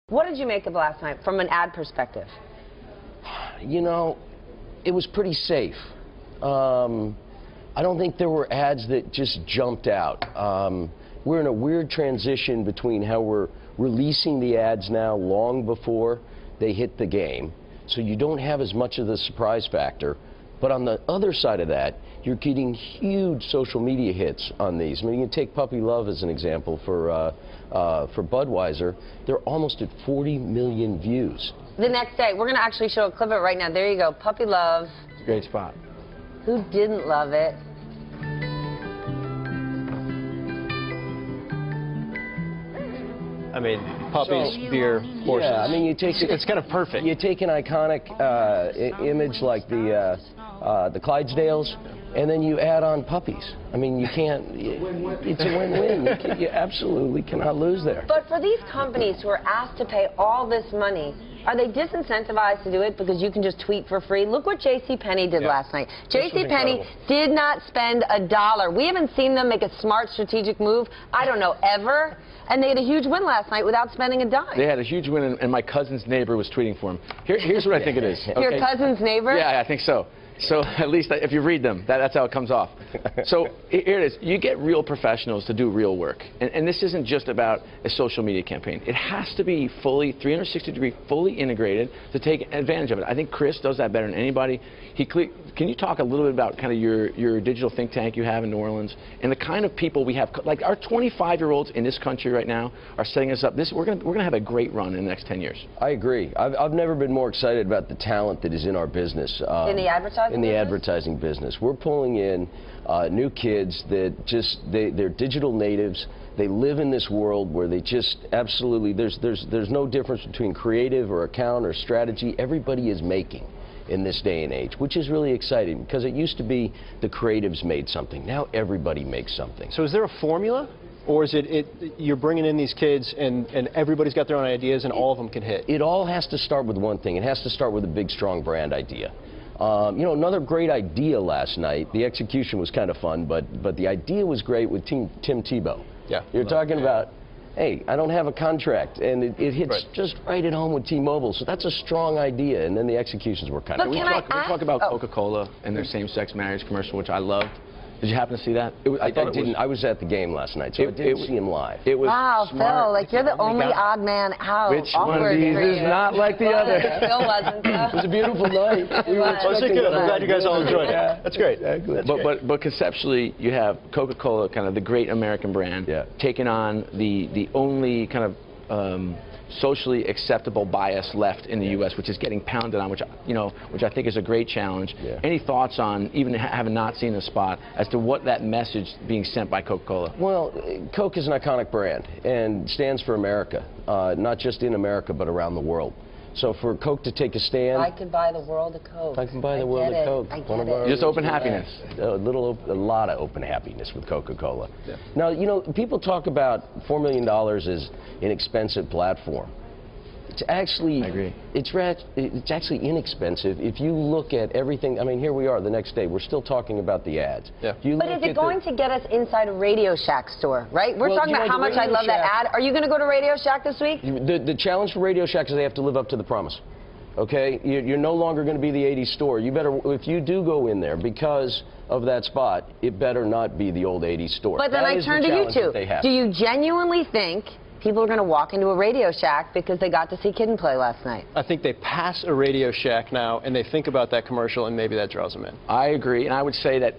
What did you make of last night from an ad perspective? You know, it was pretty safe. I don't think there were ads that just jumped out. We're in a weird transition between how we're releasing the ads now long before they hit the game, so you don't have as much of the surprise factor. But on the other side of that, you're getting huge social media hits on these. I mean, you can take Puppy Love as an example for Budweiser. They're almost at 40 million views. The next day, we're going to actually show a clip of it right now. There you go, Puppy Love. It's a great spot. Who didn't love it? I mean, puppies, beer, horses. Yeah, I mean, it's kind of perfect. You take an iconic image like the Clydesdales, and then you add on puppies. I mean, you can't. It's a win-win. You absolutely cannot lose there. But for these companies who are asked to pay all this money, are they disincentivized to do it because you can just tweet for free? Look what JCPenney did last night. JCPenney did not spend $1. We haven't seen them make a smart strategic move, I don't know, ever. And they had a huge win last night without spending a dime. They had a huge win, and my cousin's neighbor was tweeting for him. Here's what I think it is. Okay? Your cousin's neighbor? Yeah, I think so. So at least if you read them, that's how it comes off. So here it is. You get real professionals to do real work. And this isn't just about a social media campaign. It has to be fully 360-degree, fully integrated to take advantage of it. I think Chris does that better than anybody. Can you talk a little bit about kind of your digital think tank you have in New Orleans and the kind of people we have? Like our 25-year-olds in this country right now are setting us up. We're gonna have a great run in the next 10 years. I agree. I've never been more excited about the talent that is in our business. In the advertising In the advertising business. We're pulling in new kids that they're digital natives. They live in this world where they just absolutely, there's no difference between creative or account or strategy. Everybody is making in this day and age, which is really exciting because it used to be the creatives made something. Now everybody makes something. So is there a formula? Or is you're bringing in these kids and everybody's got their own ideas and all of them can hit? It all has to start with one thing. It has to start with a big, strong brand idea. You know, another great idea last night, the execution was kind of fun, but the idea was great with Tim Tebow. Yeah. You're talking about, hey, I don't have a contract, and it hits just right at home with T-Mobile, so that's a strong idea, and then the executions were kind of... Can we talk about Coca-Cola and their same-sex marriage commercial, which I loved? Did you happen to see that? I was at the game last night, so I didn't see him live. It was wow, smart. Phil, like you're the only odd man out. Which one of these is not like the other? Phil wasn't. It was a beautiful night. I'm glad you guys all enjoyed it. Yeah. That's great. But conceptually, you have Coca-Cola, kind of the great American brand, taking on the only kind of socially acceptable bias left in the U.S., which is getting pounded on, which I think is a great challenge. Yeah. Any thoughts on, even having not seen the spot, as to what that message being sent by Coca-Cola? Well, Coke is an iconic brand and stands for America, not just in America but around the world. So for Coke to take a stand... I could buy the world of Coke. I can buy the world of Coke. I get it. Just open happiness. A lot of open happiness with Coca-Cola. Yeah. Now, you know, people talk about $4 million as an expensive platform. It's actually... I agree. It's actually inexpensive if you look at everything. I mean, here we are the next day. We're still talking about the ads. Yeah. But is it going to get us inside a Radio Shack store, right? We're talking about how much I love that ad. Are you going to go to Radio Shack this week? The challenge for Radio Shack is they have to live up to the promise. Okay? You're no longer going to be the 80s store. You better, if you do go in there because of that spot, it better not be the old 80s store. But then I turn to you two. Do you genuinely think people are going to walk into a Radio Shack because they got to see Kid and Play last night? I think they pass a Radio Shack now and they think about that commercial and maybe that draws them in. I agree, and I would say that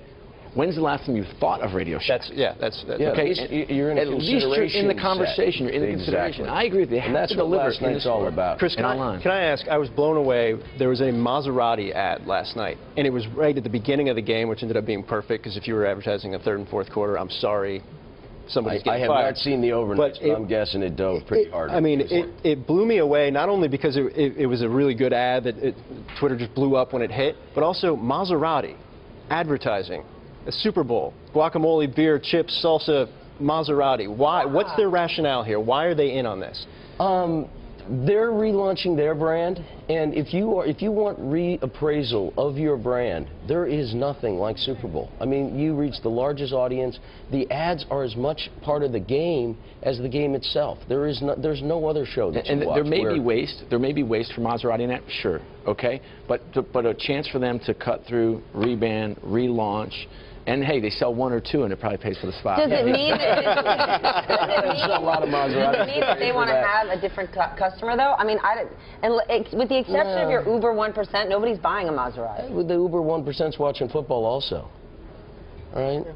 when's the last time you thought of Radio Shack? That's okay. You're in at least you're in the conversation. You're in the consideration. I agree with you. And that's what last night's all about. Chris, can I ask? I was blown away. There was a Maserati ad last night, and it was right at the beginning of the game, which ended up being perfect. Because if you were advertising a third and fourth quarter, I'm sorry. I have not seen the overnights, but I'm guessing it dove pretty hard. I mean, it blew me away, not only because it was a really good ad that Twitter just blew up when it hit, but also Maserati advertising, a Super Bowl, guacamole, beer, chips, salsa, Maserati. Why? What's their rationale here? Why are they in on this? They're relaunching their brand, and if you want reappraisal of your brand, there is nothing like Super Bowl. I mean, you reach the largest audience. The ads are as much part of the game as the game itself. There's no other show that you watch. There may be waste. There may be waste for Maserati in that, sure, okay, but a chance for them to cut through, rebrand, relaunch. And hey, they sell one or two, and it probably pays for the spot. Does it mean that a lot of Maserati. Does it mean that they want to have a different customer, though? I mean, with the exception of your Uber 1%, nobody's buying a Maserati. With the Uber 1%'s watching football also. All right.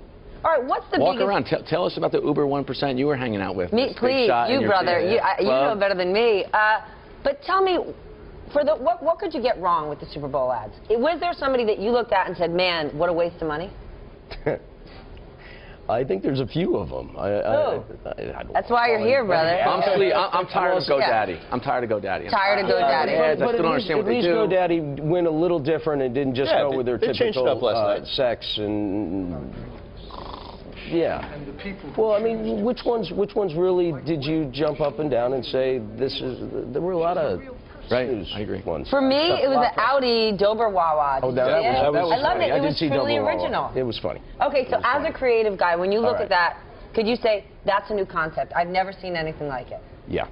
All right. What's the Walk biggest... around. Tell us about the Uber 1% you were hanging out with. Me, please, you brother. You know better than me. But tell me, what could you get wrong with the Super Bowl ads? Was there somebody that you looked at and said, "Man, what a waste of money"? I think there's a few of them. That's why you're here, brother. I'm tired of GoDaddy. I'm tired of GoDaddy. Tired of GoDaddy. I still don't understand what they do. At least GoDaddy went a little different and didn't just go with their typical sex and. Yeah. Well, I mean, which ones really did you jump up and down and say this is? There were a lot of. Right, I agree. For me, it was an Audi Dober Wawa. Oh, that was I loved funny. it. It was truly original. It was funny. Okay, so as a creative guy, when you look at that, could you say that's a new concept? I've never seen anything like it. Yeah,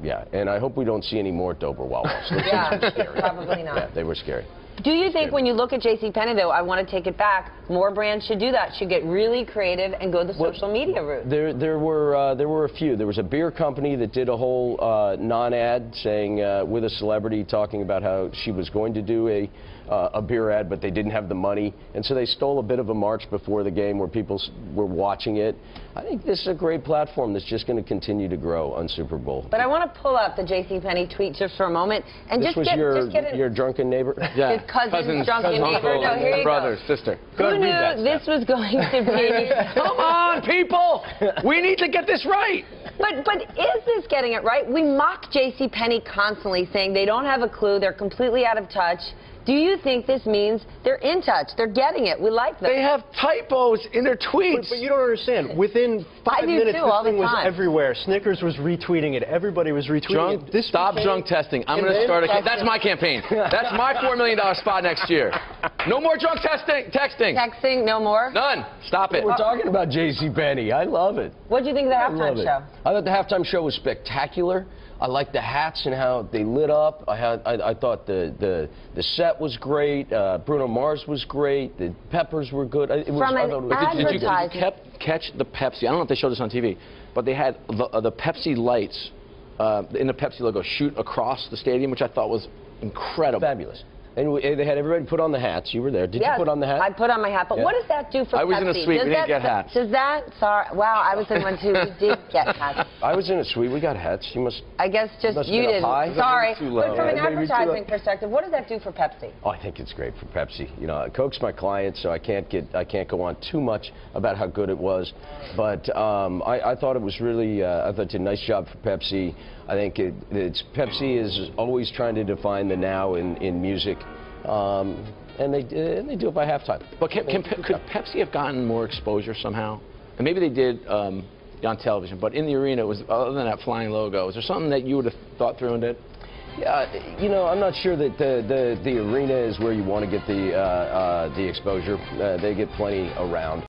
yeah, and I hope we don't see any more Dober Wawas. Yeah, probably not. Yeah, they were scary. Do you think when you look at JCPenney, though, I want to take it back, more brands should do that, should get really creative and go the social media route? There were a few. There was a beer company that did a whole non-ad saying with a celebrity talking about how she was going to do a beer ad, but they didn't have the money, and so they stole a bit of a march before the game where people were watching it. I think this is a great platform that's just going to continue to grow on Super Bowl. But I want to pull up the JCPenney tweet just for a moment and this was your drunken neighbor. Yeah. His cousin's drunken neighbor. No, here you brother, go. sister. Who knew this was going to be? Come on, people! We need to get this right. But is this getting it right? We mock JCPenney constantly, saying they don't have a clue, they're completely out of touch. Do you think this means they're in touch? They're getting it. We like them. They have typos in their tweets. But you don't understand. Within 5 minutes, this thing was everywhere. Snickers was retweeting it. Everybody was retweeting it. Stop drunk testing. I'm going to start a campaign. That's my campaign. That's my $4 million spot next year. No more drunk texting. Texting, no more? None. Stop it. We're talking about JCPenney. I love it. What do you think of the halftime show? I thought the halftime show was spectacular. I liked the hats and how they lit up. I thought the set was great. Bruno Mars was great. The peppers were good. From an advertising. Did you catch the Pepsi? I don't know if they showed this on TV, but they had the Pepsi lights in the Pepsi logo shoot across the stadium, which I thought was incredible. Fabulous. And they had everybody put on the hats. You were there. Did you put on the hat? I put on my hat. But what does that do for Pepsi? I was in a suite. We didn't get hats. Does that? Sorry. Wow, I was in one too. We did get hats. I was in a suite. We got hats. You must. I guess just you didn't. Sorry. But from an advertising perspective, what does that do for Pepsi? Oh, I think it's great for Pepsi. You know, Coke's my client, so I can't go on too much about how good it was. But I thought it was really. I thought it did a nice job for Pepsi. I think Pepsi is always trying to define the now in music. And they do it by halftime. But could Pepsi have gotten more exposure somehow? And maybe they did on television, but in the arena, other than that flying logo, is there something that you would have thought through and did? Yeah, you know, I'm not sure that the arena is where you want to get the exposure. They get plenty around.